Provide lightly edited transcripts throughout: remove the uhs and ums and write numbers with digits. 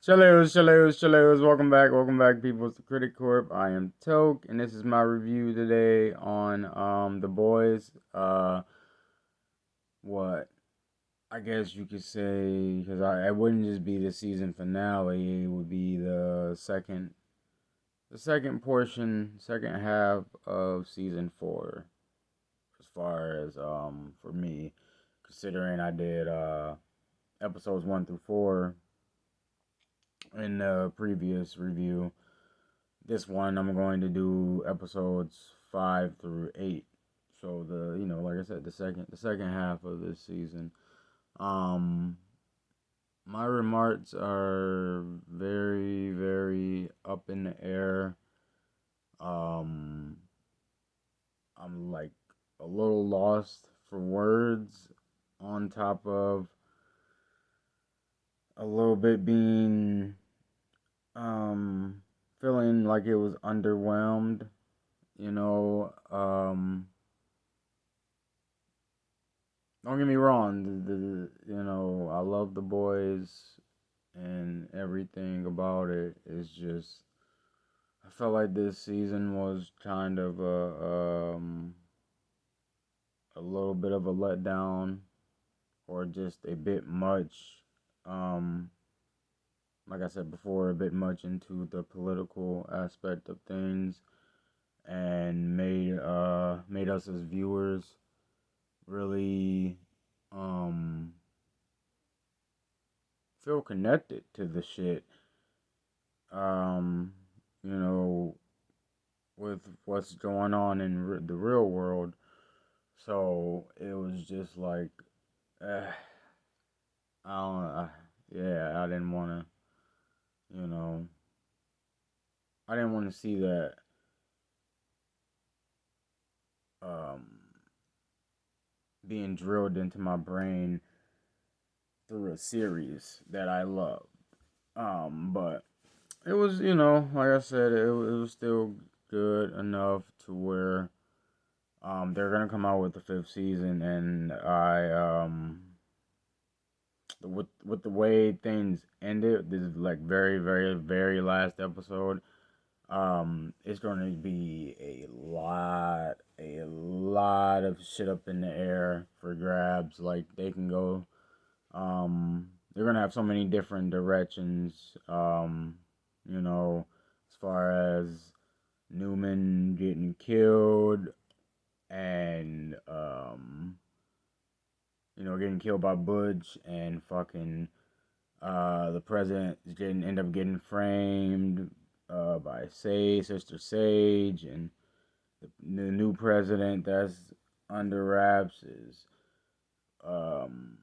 Shaleos. Welcome back, people. It's the Critic Corp. I am Toke, and this is my review today on The Boys. What I guess you could say, because I it wouldn't just be the season finale. It would be the second portion, second half of season 4. As far as for me, considering I did episodes 1 through 4 in the previous review. This one I'm going to do episodes 5 through 8. So like I said, the second half of this season. Um my remarks are very, very up in the air. Um I'm like a little lost for words, on top of a little bit being um feeling like it was underwhelmed, you know. Don't get me wrong. I love The Boys and everything about it. It's just I felt like this season was kind of a little bit of a letdown, or just a bit much. Um, like I said before, a bit much into the political aspect of things, and made us as viewers really um feel connected to the shit. Um, you know, with what's going on in the real world. So it was just like, uh, I don't, yeah, I didn't want to, I didn't want to see that um being drilled into my brain through a series that I love. But it was, like I said, it was still good enough to where they're gonna come out with the fifth season, and with the way things ended, this is like very, very, very last episode. It's gonna be a lot of shit up in the air for grabs. Like they can go, they're gonna have so many different directions. As far as Newman getting killed, and getting killed by Butch, and fucking the president is getting end up getting framed by Sister Sage, and the new president that's under wraps is um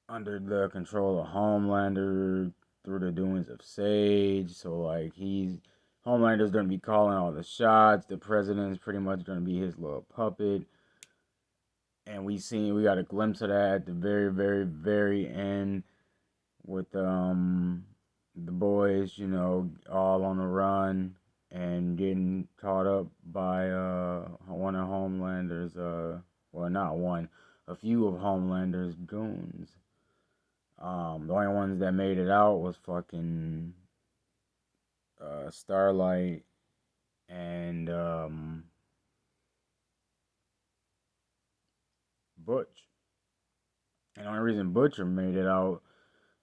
under the control of Homelander through the doings of Sage. So like Homelander's gonna be calling all the shots. The president is pretty much gonna be his little puppet. And we got a glimpse of that at the very, very, very end, with the boys, all on the run and getting caught up by one of Homelander's well, not one, a few of Homelander's goons. The only ones that made it out was fucking Starlight and Butch. And the only reason Butcher made it out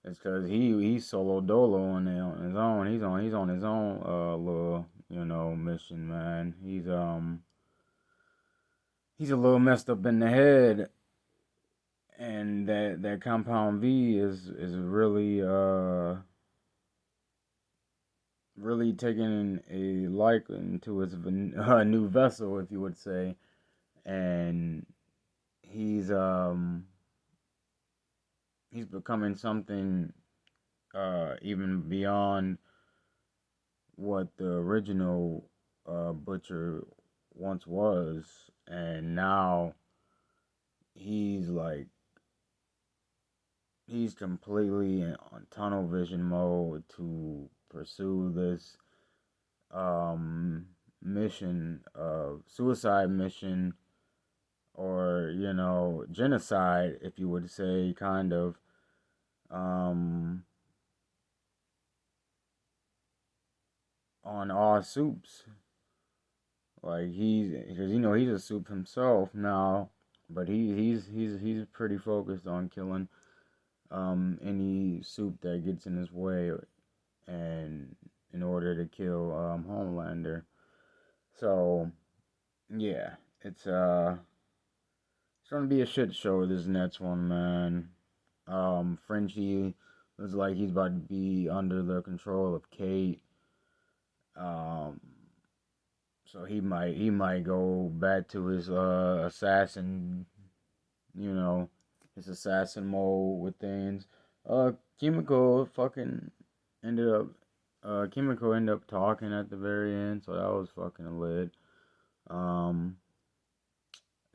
is because he's solo dolo on his own. He's on his own little mission, man. He's a little messed up in the head, and that Compound V is really taking a liking to his new vessel, if you would say. And he's um he's becoming something even beyond what the original Butcher once was. And now he's like he's completely on tunnel vision mode to pursue this mission of suicide mission, or genocide, if you would say, kind of. um on all soups. Like because he's a soup himself now, but he's pretty focused on killing any soup that gets in his way, and in order to kill Homelander. So yeah, it's gonna be a shit show this next one, man. Frenchie looks like he's about to be under the control of Kate. Um, so he might go back to his assassin, you know, his assassin mode with things. Kimiko fucking ended up Kimiko ended up talking at the very end, so that was fucking lit. Um,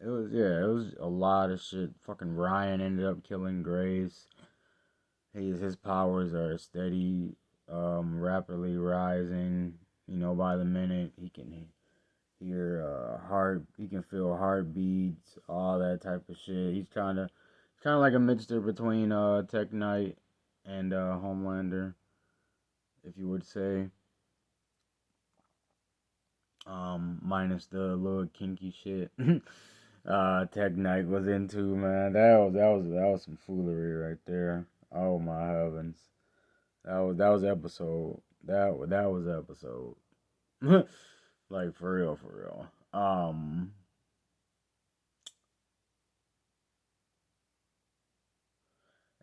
it was a lot of shit. Fucking Ryan ended up killing Grace. His powers are steady, rapidly rising. By the minute he can hear heart. He can feel heartbeats, all that type of shit. He's kind of like a mixture between Tech Knight and Homelander, if you would say. Minus the little kinky shit. Tech Knight was into, man. That was some foolery right there. Oh my heavens. That was episode. That was episode. Like for real, for real.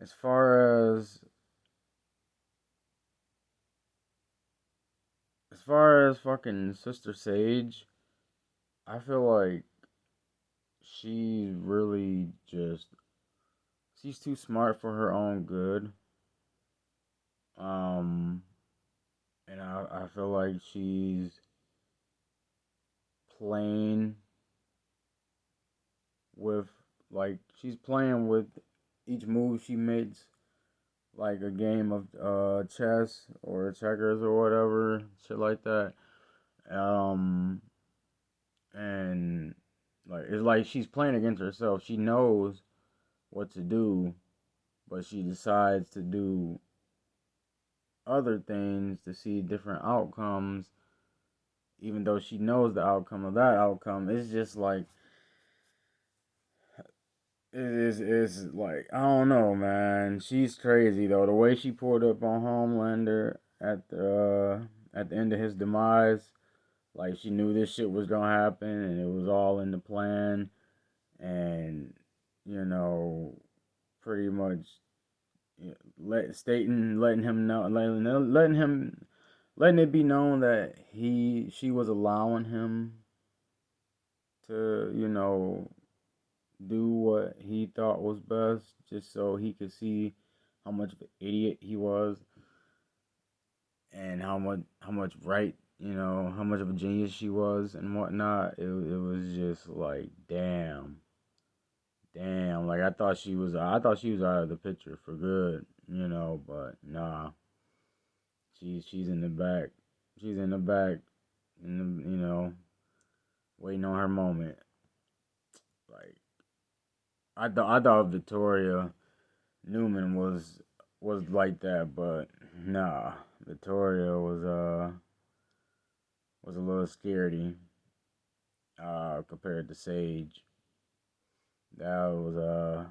As far as fucking Sister Sage, I feel like she's really just she's too smart for her own good. Um, and I feel like playing with she's playing with each move she makes like a game of chess or checkers or whatever, shit like that. Um, and it's like she's playing against herself. She knows what to do, but she decides to do other things to see different outcomes, even though she knows the outcome of that outcome. It's just like it's like I don't know, man. She's crazy though. The way she pulled up on Homelander at the end of his demise, like she knew this shit was gonna happen, and it was all in the plan, and you know, pretty much letting him know, letting it be known that she was allowing him to do what he thought was best, just so he could see how much of an idiot he was, and how much right, how much of a genius she was and whatnot. It was just like damn. Like I thought she was out of the picture for good, but nah, she's in the back. She's in the back, waiting on her moment. Like I thought Victoria Newman was like that, but nah, Victoria was a little scaredy compared to Sage. That was uh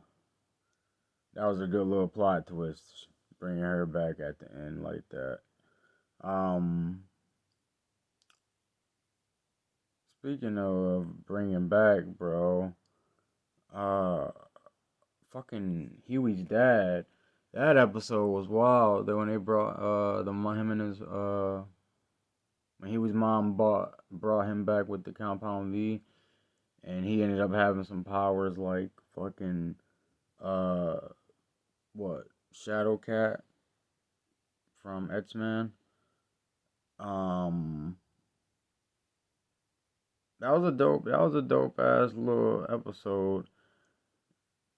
that was a good little plot twist, bringing her back at the end like that. Um, Speaking of bringing back, bro, uh, fucking Huey's dad. That episode was wild. That when they brought him and his when Huey's mom brought him back with the Compound V, and he ended up having some powers like fucking uh what Shadowcat from X Men. Um, that was a dope ass little episode.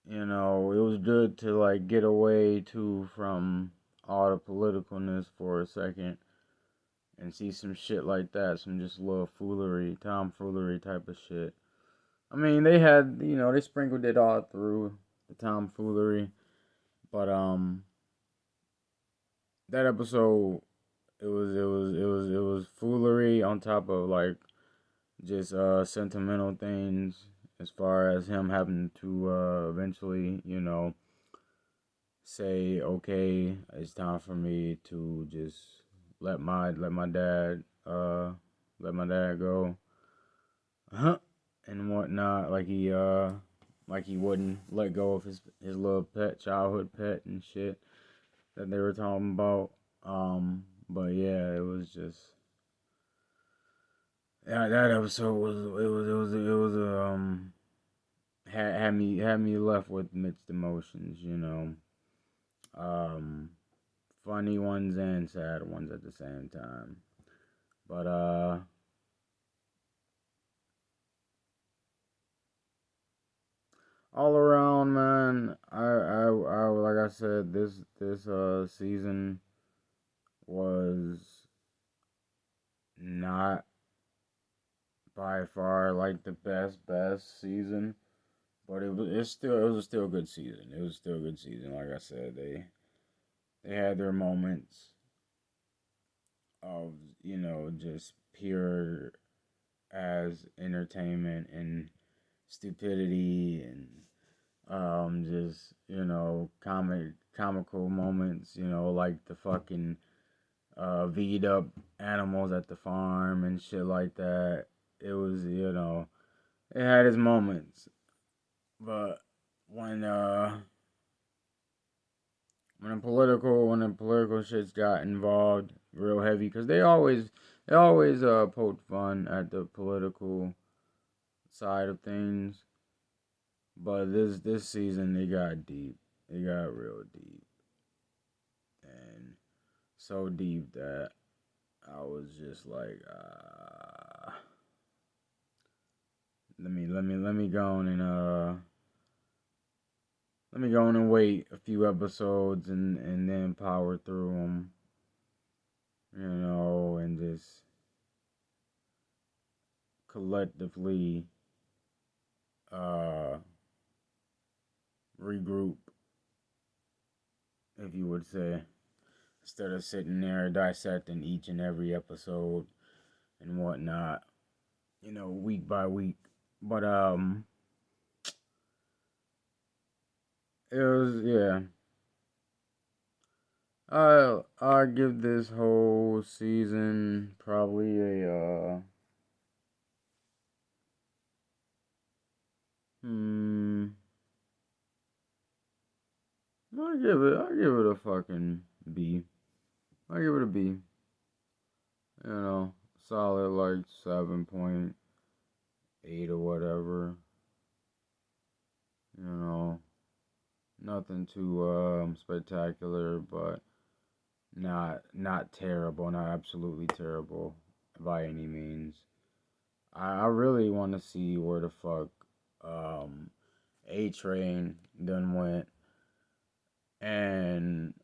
It was good to like get away too from all the politicalness for a second and see some shit like that, some just little foolery, tomfoolery type of shit. I mean, they sprinkled it all through the tomfoolery, but that episode it was foolery on top of like just sentimental things as far as him having to eventually, say, okay, it's time for me to just let my let my dad let my dad go, and whatnot. Like he wouldn't let go of his little pet, childhood pet and shit that they were talking about. But yeah, it was just, yeah, that episode was had me left with mixed emotions. Um, Funny ones and sad ones at the same time. But all around, man, I like I said, this season was not by far like the best season, but it was still a good season. It was still a good season. Like I said, they had their moments of just pure as entertainment and stupidity and just comical moments, like the fucking V'd up animals at the farm and shit like that. It was, it had its moments. But when when the political shits got involved real heavy, because they always poke fun at the political side of things. But this season they got deep. They got real deep. And so deep that I was just like, let me go on and let me go on and wait a few episodes and then power through them, and just collectively uh regroup, if you would say, instead of sitting there dissecting each and every episode and whatnot, week by week. But it was, yeah. I give this whole season probably a hmm. I give it a fucking B. I give it a B. Solid like 7.8 or whatever. You know, Nothing too spectacular, but not terrible, not absolutely terrible by any means. I really want to see where the fuck um A Train done went, and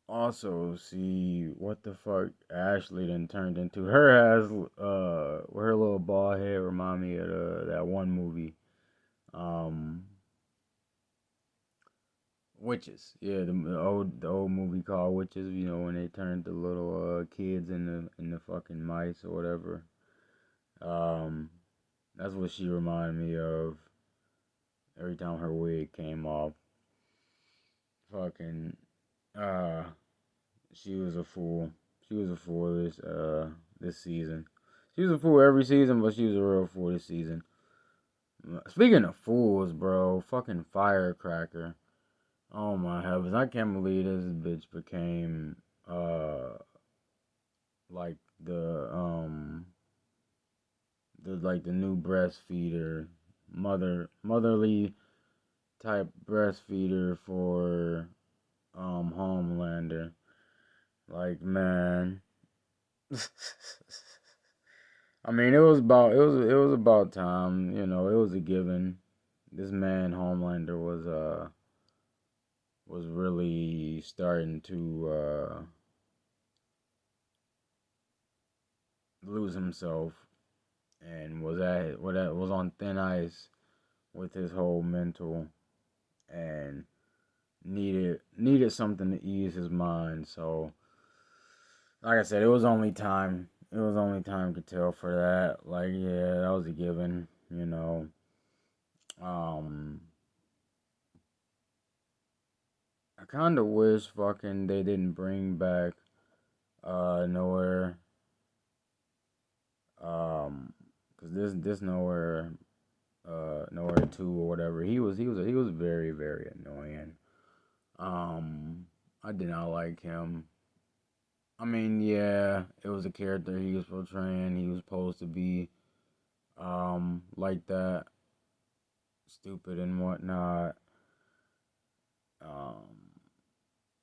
also see what the fuck Ashley done turned into. With her little bald head remind me of that one movie, um, Witches. Yeah, the old movie called Witches. When they turned the little kids in the fucking mice or whatever. Um, that's what she reminded me of every time her wig came off. Fucking uh, she was a fool. She was a fool this season. She was a fool every season, but she was a real fool this season. Speaking of fools, bro, fucking Firecracker. Oh my heavens, I can't believe this bitch became like the new breastfeeder, motherly type breastfeeder for Homelander. Like, man. I mean, it was about time. It was a given. This man Homelander was really starting to lose himself, and was on thin ice with his whole mental, and needed something to ease his mind. So like I said, it was only time. It was only time to tell for that. Like, yeah, that was a given. Um, I kind of wish fucking they didn't bring back nowhere. Cause this nowhere nowhere two or whatever. He was very very annoying. Um, I did not like him. I mean, yeah, it was a character he was portraying. He was supposed to be like that, stupid and whatnot, um,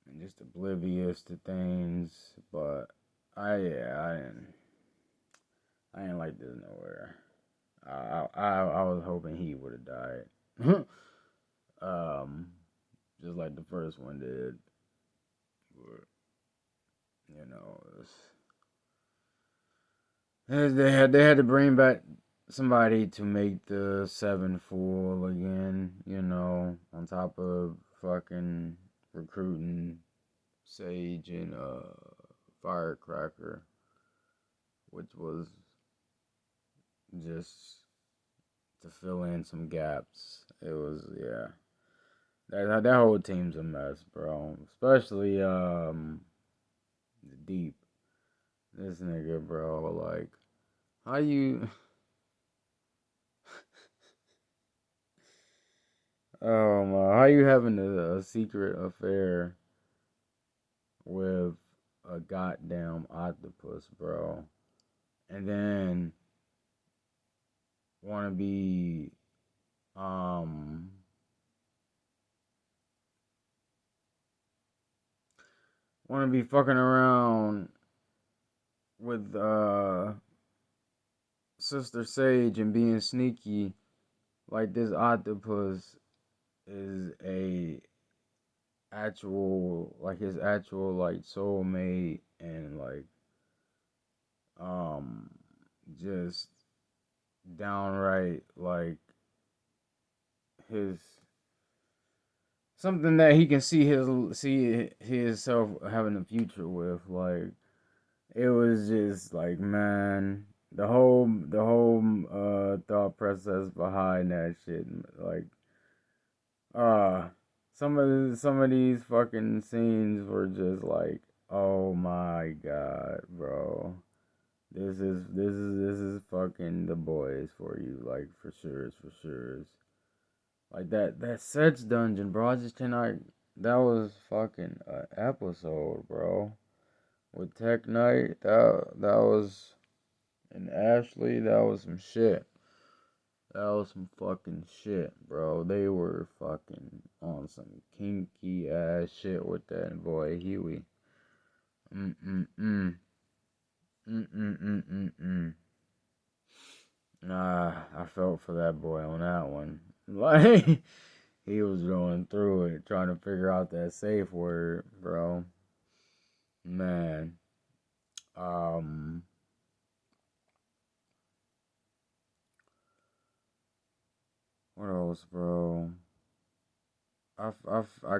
and just oblivious to things. But I didn't like this nowhere. I was hoping he would have died, um, just like the first one did. But you know, they had to bring back somebody to make the seven full again. On top of fucking recruiting Sage and Firecracker, which was just to fill in some gaps. It was, yeah. That whole team's a mess, bro. Especially Deep. This nigga, bro. Like, how you? Oh my, how you having a secret affair with a goddamn octopus, bro? And then want to be um want to be fucking around with Sister Sage and being sneaky like this octopus is a actual like his actual like soulmate and like um just downright like his something that he can see himself having a future with. Like, it was just like, man, the whole thought process behind that shit, like, uh some of these fucking scenes were just like, oh my god, bro. This is fucking The Boys for you, like, for sure. Like that sex dungeon, bro. I just cannot. That was fucking an episode, bro. With Tech Knight, that was and Ashley. That was some shit. That was some fucking shit, bro. They were fucking on some kinky ass shit with that boy Huey. Mm mm mm mm mm mm mm mm. Nah, I felt for that boy on that one. Like, he was going through it, trying to figure out that safe word, bro. Man. Um, what else, bro? I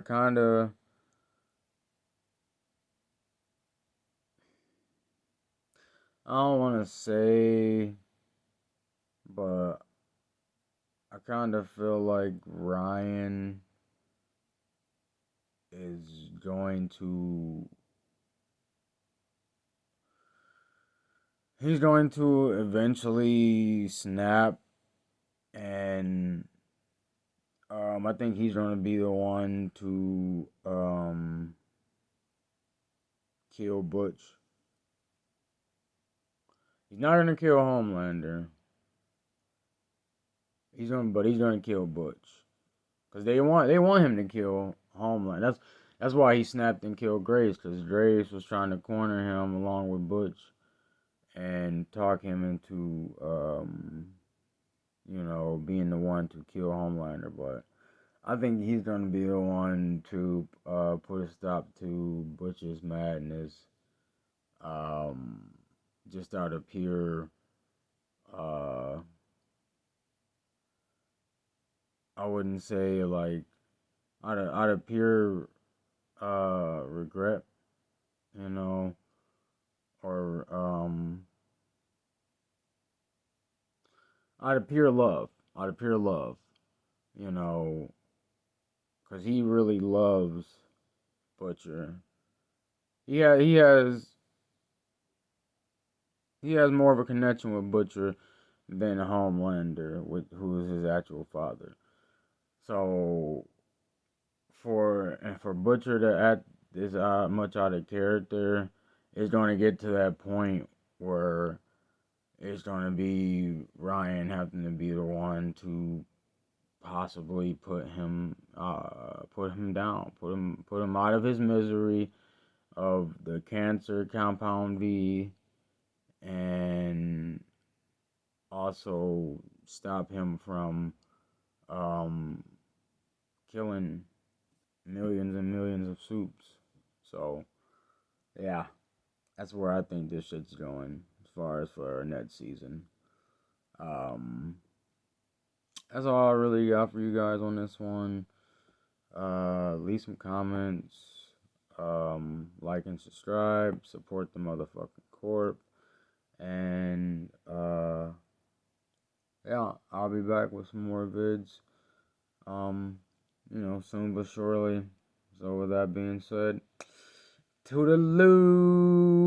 kind of, I don't want to say, but I kind of feel like Ryan is going to, he's going to eventually snap, and I think he's going to be the one to kill Butch. He's not gonna kill Homelander. He's gonna kill Butch, cause they want him to kill Homelander. That's why he snapped and killed Grace, cause Grace was trying to corner him along with Butch and talk him into being the one to kill Homelander. But I think he's gonna be the one to put a stop to Butch's madness. Um, just out of pure uh I wouldn't say like out of pure regret, you know. or out of pure love, out of pure love, you know, because he really loves Butcher. Yeah, he has more of a connection with Butcher than Homelander, with who is his actual father. So for Butcher to act this much out of character, it's going to get to that point where it's going to be Ryan having to be the one to possibly put him down, put him out of his misery of the cancer compound V, and also stop him from um, killing millions and millions of soups. So yeah, that's where I think this shit's going as far as for our next season. Um, that's all I really got for you guys on this one. Leave some comments. Like and subscribe. Support the motherfucking corp. And yeah, I'll be back with some more vids. Soon but surely. So with that being said, toodaloo.